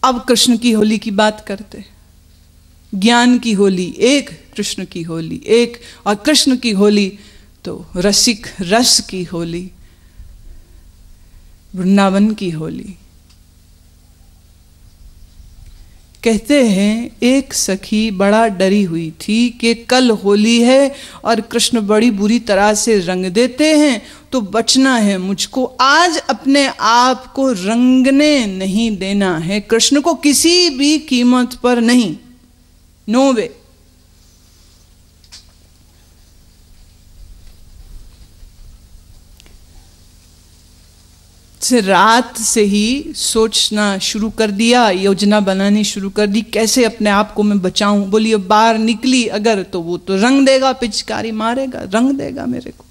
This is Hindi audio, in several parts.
अब कृष्ण की होली की बात करते, ज्ञान की होली एक, कृष्ण की होली एक, और कृष्ण की होली तो रसिक रस की होली, वृंदावन की होली। कहते हैं एक सखी बड़ा डरी हुई थी कि कल होली है और कृष्ण बड़ी बुरी तरह से रंग देते हैं, तो बचना है मुझको, आज अपने आप को रंगने नहीं देना है, कृष्ण को किसी भी कीमत पर नहीं, नो वे। से रात से ही सोचना शुरू कर दिया, योजना बनानी शुरू कर दी, कैसे अपने आप को मैं बचाऊं। बोलिए बाहर निकली अगर तो वो तो रंग देगा, पिचकारी मारेगा, रंग देगा मेरे को।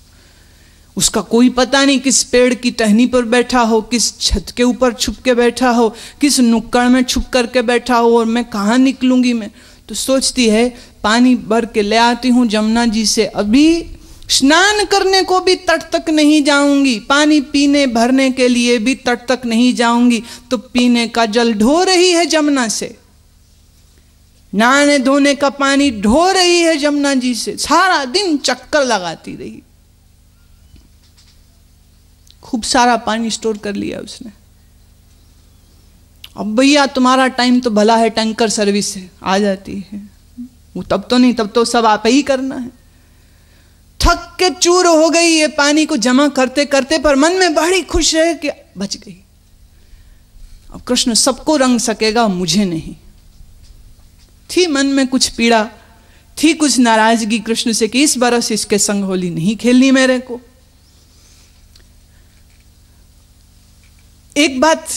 उसका कोई पता नहीं, किस पेड़ की टहनी पर बैठा हो, किस छत के ऊपर छुप के बैठा हो, किस नुक्कड़ में छुप करके बैठा हो, और मैं कहाँ निकलूंगी मैं। तो सोचती है पानी भर के ले आती हूँ जमुना जी से, अभी स्नान करने को भी तट तक नहीं जाऊंगी, पानी पीने भरने के लिए भी तट तक नहीं जाऊंगी, तो पीने का जल ढो रही है जमुना से, नहाने धोने का पानी ढो रही है जमुना जी से, सारा दिन चक्कर लगाती रही। खूब सारा पानी स्टोर कर लिया उसने। अब भैया तुम्हारा टाइम तो भला है, टैंकर सर्विस है, आ जाती है वो, तब तो नहीं, तब तो सब आप ही करना है। थक के चूर हो गई ये पानी को जमा करते करते, पर मन में बड़ी खुश है कि बच गई। अब कृष्ण सबको रंग सकेगा, मुझे नहीं। थी मन में कुछ पीड़ा, थी कुछ नाराजगी कृष्ण से कि इस बरस इसके संग होली नहीं खेलनी मेरे को। एक बात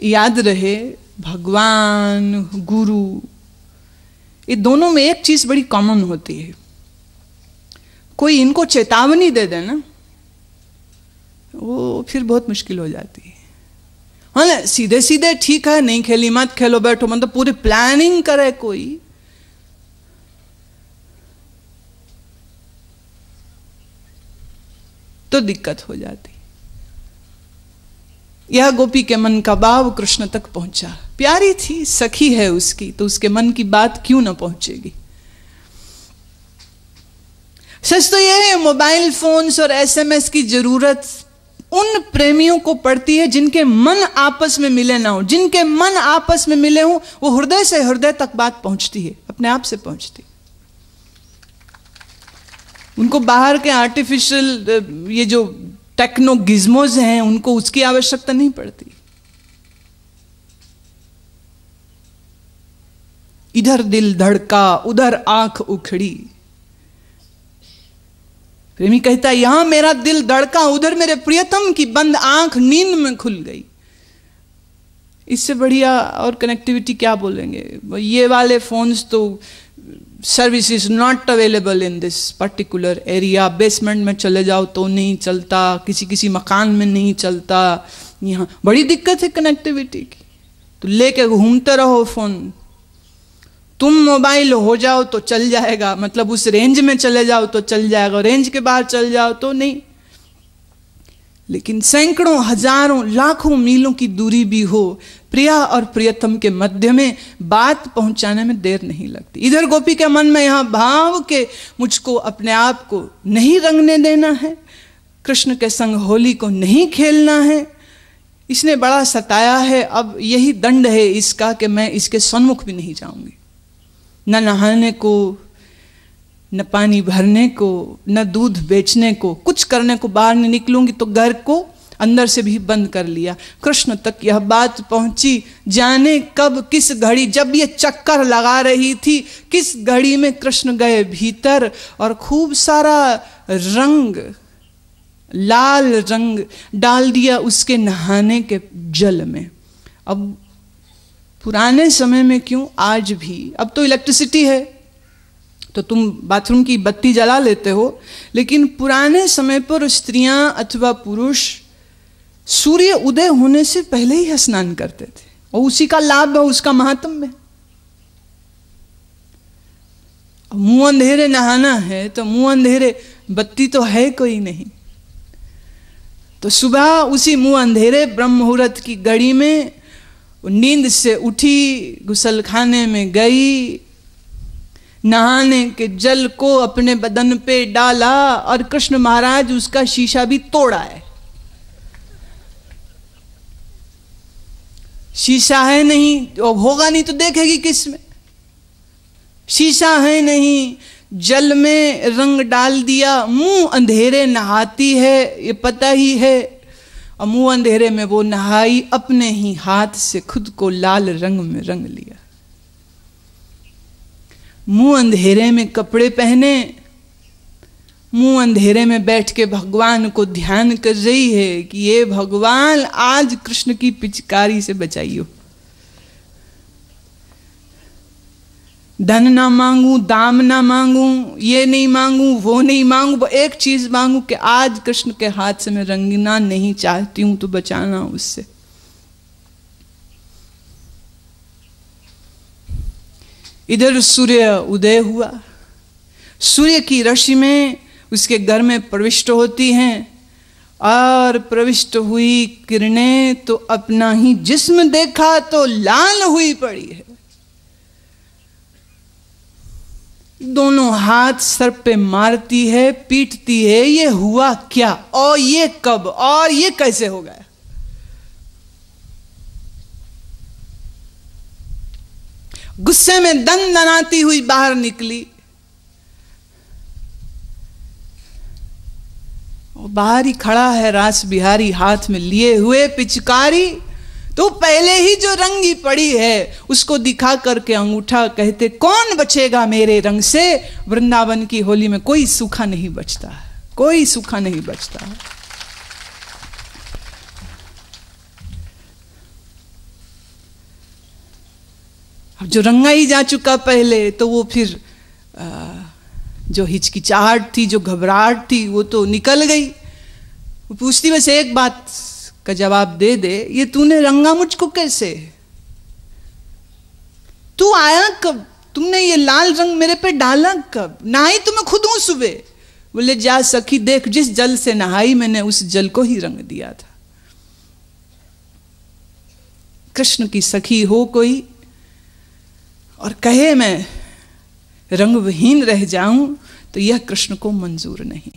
याद रहे, भगवान गुरु ये दोनों में एक चीज बड़ी कॉमन होती है, कोई इनको चेतावनी दे दे ना, वो फिर बहुत मुश्किल हो जाती है। हाँ सीधे सीधे ठीक है नहीं खेली मत खेलो बैठो, मतलब पूरी प्लानिंग करे कोई, तो दिक्कत हो जाती। यह गोपी के मन का भाव कृष्ण तक पहुंचा, प्यारी थी, सखी है उसकी, तो उसके मन की बात क्यों ना पहुंचेगी। सच तो यह है मोबाइल फोन्स और एसएमएस की जरूरत उन प्रेमियों को पड़ती है जिनके मन आपस में मिले ना हो। जिनके मन आपस में मिले हो वो हृदय से हृदय तक बात पहुंचती है, अपने आप से पहुंचती। उनको बाहर के आर्टिफिशियल ये जो टेक्नो गिज्मोज हैं उनको उसकी आवश्यकता नहीं पड़ती। इधर दिल धड़का उधर आंख उखड़ी। प्रेमी कहता है यहां मेरा दिल धड़का, उधर मेरे प्रियतम की बंद आंख नींद में खुल गई। इससे बढ़िया और कनेक्टिविटी क्या बोलेंगे। ये वाले फोन्स तो service is not available in this particular area, basement में चले जाओ तो नहीं चलता, किसी किसी मकान में नहीं चलता, यहाँ बड़ी दिक्कत है कनेक्टिविटी की। तो लेके घूमते रहो फोन, तुम मोबाइल हो जाओ तो चल जाएगा, मतलब उस रेंज में चले जाओ तो चल जाएगा, रेंज के बाहर चल जाओ तो नहीं। लेकिन सैकड़ों हजारों लाखों मीलों की दूरी भी हो, प्रिया और प्रियतम के मध्य में बात पहुंचाने में देर नहीं लगती। इधर गोपी के मन में यहां भाव के मुझको अपने आप को नहीं रंगने देना है, कृष्ण के संग होली को नहीं खेलना है, इसने बड़ा सताया है, अब यही दंड है इसका कि मैं इसके सन्मुख भी नहीं जाऊंगी। न नहाने को, न पानी भरने को, न दूध बेचने को, कुछ करने को बाहर नहीं निकलूंगी। तो घर को अंदर से भी बंद कर लिया। कृष्ण तक यह बात पहुंची, जाने कब किस घड़ी, जब ये चक्कर लगा रही थी, किस घड़ी में कृष्ण गए भीतर और खूब सारा रंग, लाल रंग डाल दिया उसके नहाने के जल में। अब पुराने समय में क्यों, आज भी, अब तो इलेक्ट्रिसिटी है तो तुम बाथरूम की बत्ती जला लेते हो, लेकिन पुराने समय पर स्त्रियां अथवा पुरुष सूर्य उदय होने से पहले ही स्नान करते थे, और उसी का लाभ है, उसका महात्म्य है। मुंह अंधेरे नहाना है तो मुंह अंधेरे, बत्ती तो है कोई नहीं, तो सुबह उसी मुंह अंधेरे ब्रह्म मुहूर्त की घड़ी में वो नींद से उठी, गुसलखाने में गई, नहाने के जल को अपने बदन पे डाला और कृष्ण महाराज उसका शीशा भी तोड़ा है। शीशा है नहीं, अब होगा नहीं तो देखेगी किस में? शीशा है नहीं, जल में रंग डाल दिया, मुंह अंधेरे नहाती है ये पता ही है, और मुंह अंधेरे में वो नहाई, अपने ही हाथ से खुद को लाल रंग में रंग लिया। मुंह अंधेरे में कपड़े पहने, मुंह अंधेरे में बैठ के भगवान को ध्यान कर रही है कि ये भगवान आज कृष्ण की पिचकारी से बचाइयो। धन ना मांगू, दाम ना मांगू, ये नहीं मांगू, वो नहीं मांगू, एक चीज मांगू कि आज कृष्ण के हाथ से मैं रंगना नहीं चाहती हूं, तो बचाना उससे। इधर सूर्य उदय हुआ, सूर्य की रश्मि में उसके घर में प्रविष्ट होती हैं, और प्रविष्ट हुई किरणें तो अपना ही जिस्म देखा तो लाल हुई पड़ी है। दोनों हाथ सर पे मारती है, पीटती है, ये हुआ क्या, और ये कब, और ये कैसे हो गया? गुस्से में दनाती हुई बाहर निकली, और बाहर ही खड़ा है रास बिहारी हाथ में लिए हुए पिचकारी। तो पहले ही जो रंगी पड़ी है उसको दिखा करके अंगूठा, कहते कौन बचेगा मेरे रंग से? वृंदावन की होली में कोई सूखा नहीं बचता, कोई सूखा नहीं बचता। अब जो रंगा ही जा चुका पहले, तो वो फिर जो हिचकिचाहट थी, जो घबराहट थी, वो तो निकल गई। वो पूछती बस एक बात का जवाब दे दे, ये तूने रंगा मुझको कैसे? तू आया कब? तुमने ये लाल रंग मेरे पे डाला कब? नहाई तो मैं खुद हूं सुबह। बोले जा सखी देख, जिस जल से नहाई मैंने उस जल को ही रंग दिया था। कृष्ण की सखी हो कोई और कहे मैं रंगविहीन रह जाऊं, तो यह कृष्ण को मंजूर नहीं।